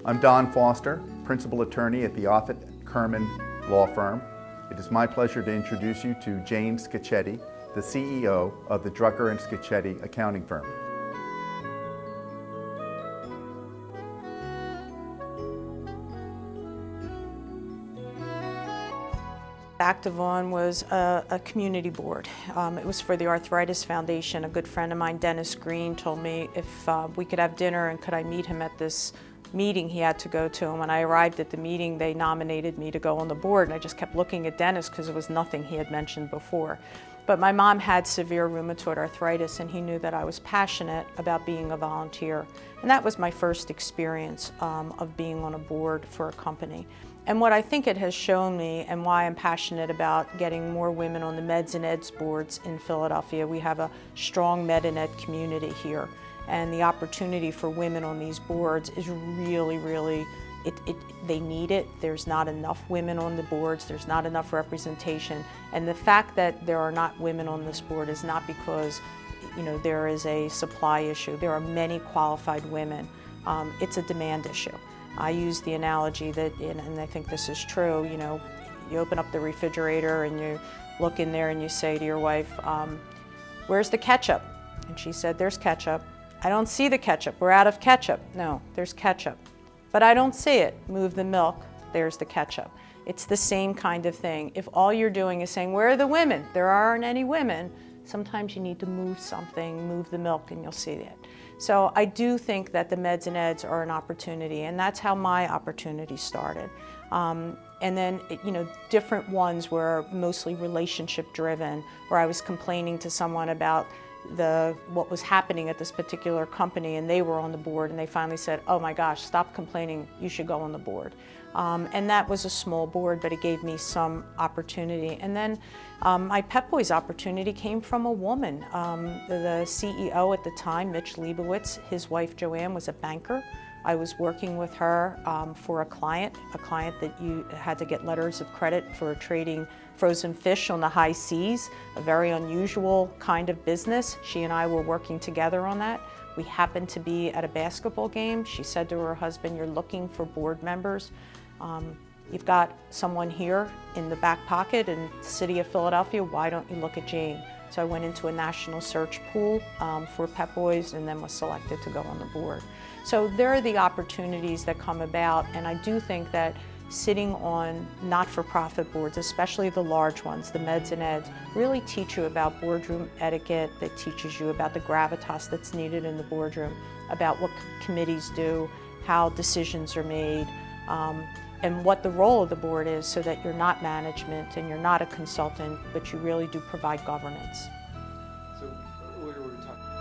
I'm Don Foster, Principal Attorney at the Offutt Kerman Law Firm. It is my pleasure to introduce you to Jane Scaccetti, the CEO of the Drucker and Scaccetti accounting firm. Active on was a community board. It was for the Arthritis Foundation. A good friend of mine, Dennis Green, told me if we could have dinner and could I meet him at this meeting he had to go to. And when I arrived at the meeting, they nominated me to go on the board, and I just kept looking at Dennis because it was nothing he had mentioned before. But my mom had severe rheumatoid arthritis, and he knew that I was passionate about being a volunteer. And that was my first experience of being on a board for a company. And what I think it has shown me, and why I'm passionate about getting more women on the Meds and Eds boards in Philadelphia, we have a strong Med and Ed community here. And the opportunity for women on these boards is really, they need it. There's not enough women on the boards. There's not enough representation. And the fact that there are not women on this board is not because, there is a supply issue. There are many qualified women. It's a demand issue. I use the analogy that, and I think this is true, you open up the refrigerator and you look in there and you say to your wife, where's the ketchup? And she said, there's ketchup. I don't see the ketchup. We're out of ketchup. No, there's ketchup. But I don't see it. Move the milk. There's the ketchup. It's the same kind of thing. If all you're doing is saying, where are the women? There aren't any women. Sometimes you need to move something, move the milk, and you'll see it. So I do think that the Meds and Eds are an opportunity, and that's how my opportunity started. And then, different ones were mostly relationship driven, where I was complaining to someone about what was happening at this particular company, and they were on the board, and they finally said, oh my gosh, stop complaining, you should go on the board. And that was a small board, but it gave me some opportunity. And then my Pep Boys opportunity came from a woman. The CEO at the time, Mitch Leibowitz, his wife Joanne was a banker. I was working with her for a client that you had to get letters of credit for trading frozen fish on the high seas, a very unusual kind of business. She and I were working together on that. We happened to be at a basketball game. She said to her husband, you're looking for board members. You've got someone here in the back pocket in the city of Philadelphia, why don't you look at Jane? So I went into a national search pool for Pep Boys and then was selected to go on the board. So there are the opportunities that come about, and I do think that sitting on not-for-profit boards, especially the large ones, the Meds and Eds, really teach you about boardroom etiquette, that teaches you about the gravitas that's needed in the boardroom, about what committees do, how decisions are made, and what the role of the board is, so that you're not management and you're not a consultant, but you really do provide governance. So what are we talking about?